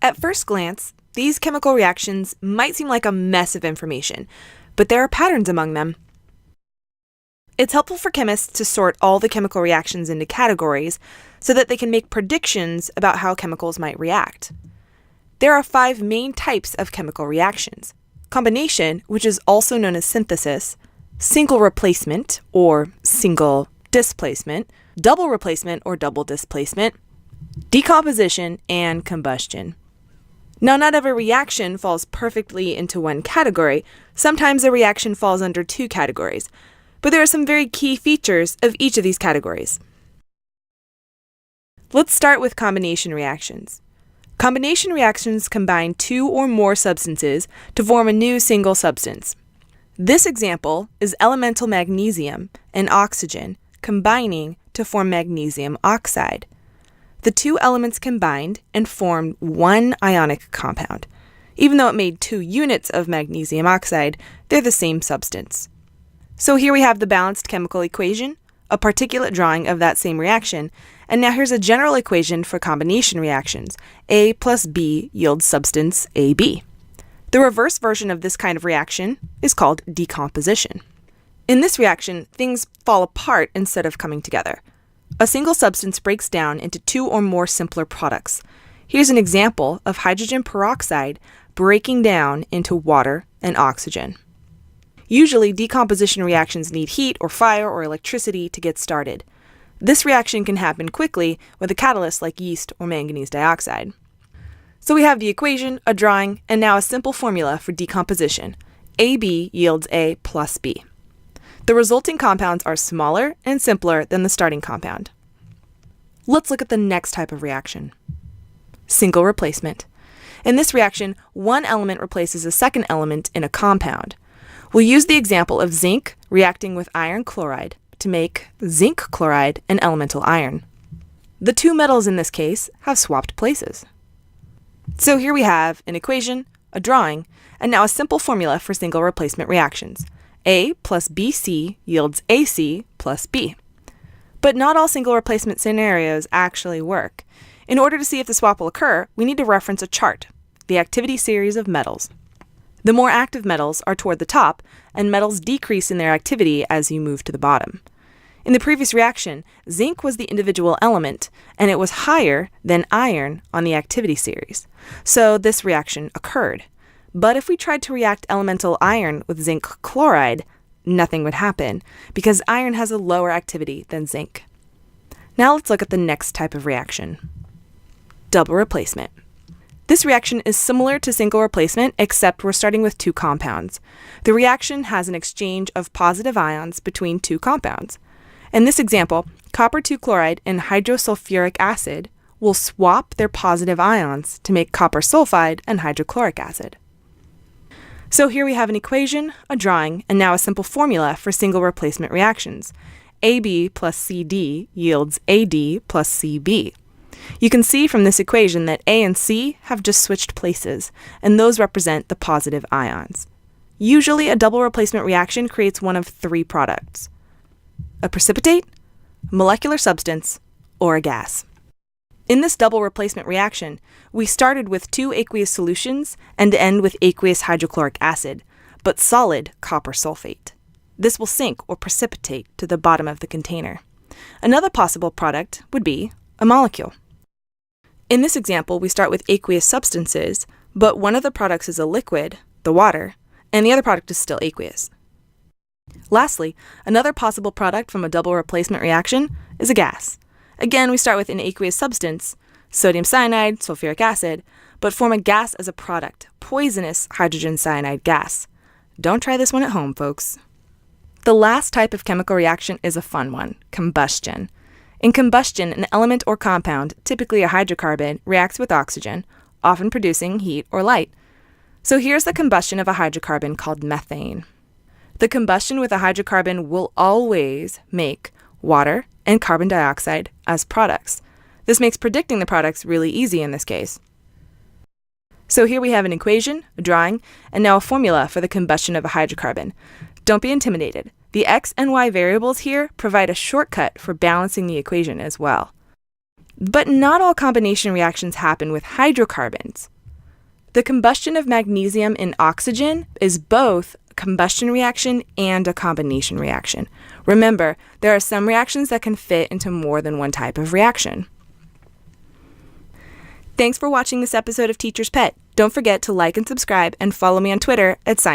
At first glance, these chemical reactions might seem like a mess of information, but there are patterns among them. It's helpful for chemists to sort all the chemical reactions into categories so that they can make predictions about how chemicals might react. There are 5 main types of chemical reactions: combination, which is also known as synthesis, single replacement or single displacement, double replacement or double displacement, decomposition, and combustion. Now, not every reaction falls perfectly into one category. Sometimes a reaction falls under 2 categories, but there are some very key features of each of these categories. Let's start with combination reactions. Combination reactions combine 2 or more substances to form a new single substance. This example is elemental magnesium and oxygen combining to form magnesium oxide. The 2 elements combined and formed one ionic compound. Even though it made 2 units of magnesium oxide, they're the same substance. So here we have the balanced chemical equation, a particulate drawing of that same reaction, and now here's a general equation for combination reactions. A plus B yields substance AB. The reverse version of this kind of reaction is called decomposition. In this reaction, things fall apart instead of coming together. A single substance breaks down into 2 or more simpler products. Here's an example of hydrogen peroxide breaking down into water and oxygen. Usually, decomposition reactions need heat or fire or electricity to get started. This reaction can happen quickly with a catalyst like yeast or manganese dioxide. So we have the equation, a drawing, and now a simple formula for decomposition. AB yields A plus B. The resulting compounds are smaller and simpler than the starting compound. Let's look at the next type of reaction. Single replacement. In this reaction, one element replaces a second element in a compound. We'll use the example of zinc reacting with iron chloride to make zinc chloride and elemental iron. The 2 metals in this case have swapped places. So here we have an equation, a drawing, and now a simple formula for single replacement reactions. A plus BC yields AC plus B. But not all single replacement scenarios actually work. In order to see if the swap will occur, we need to reference a chart, the activity series of metals. The more active metals are toward the top, and metals decrease in their activity as you move to the bottom. In the previous reaction, zinc was the individual element, and it was higher than iron on the activity series. So this reaction occurred. But if we tried to react elemental iron with zinc chloride, nothing would happen, because iron has a lower activity than zinc. Now let's look at the next type of reaction. Double replacement. This reaction is similar to single replacement, except we're starting with 2 compounds. The reaction has an exchange of positive ions between 2 compounds. In this example, copper 2 chloride and hydrosulfuric acid will swap their positive ions to make copper sulfide and hydrochloric acid. So here we have an equation, a drawing, and now a simple formula for single replacement reactions. AB plus CD yields AD plus CB. You can see from this equation that A and C have just switched places, and those represent the positive ions. Usually, a double replacement reaction creates one of 3 products: a precipitate, a molecular substance, or a gas. In this double replacement reaction, we started with 2 aqueous solutions and end with aqueous hydrochloric acid, but solid copper sulfate. This will sink or precipitate to the bottom of the container. Another possible product would be a molecule. In this example, we start with aqueous substances, but one of the products is a liquid, the water, and the other product is still aqueous. Lastly, another possible product from a double replacement reaction is a gas. Again, we start with an aqueous substance, sodium cyanide, sulfuric acid, but form a gas as a product, poisonous hydrogen cyanide gas. Don't try this one at home, folks. The last type of chemical reaction is a fun one, combustion. In combustion, an element or compound, typically a hydrocarbon, reacts with oxygen, often producing heat or light. So here's the combustion of a hydrocarbon called methane. The combustion with a hydrocarbon will always make water and carbon dioxide as products. This makes predicting the products really easy in this case. So here we have an equation, a drawing, and now a formula for the combustion of a hydrocarbon. Don't be intimidated. The x and y variables here provide a shortcut for balancing the equation as well. But not all combination reactions happen with hydrocarbons. The combustion of magnesium in oxygen is both a combustion reaction and a combination reaction. Remember, there are some reactions that can fit into more than one type of reaction. Thanks for watching this episode of Teacher's Pet. Don't forget to like and subscribe and follow me on Twitter @Science.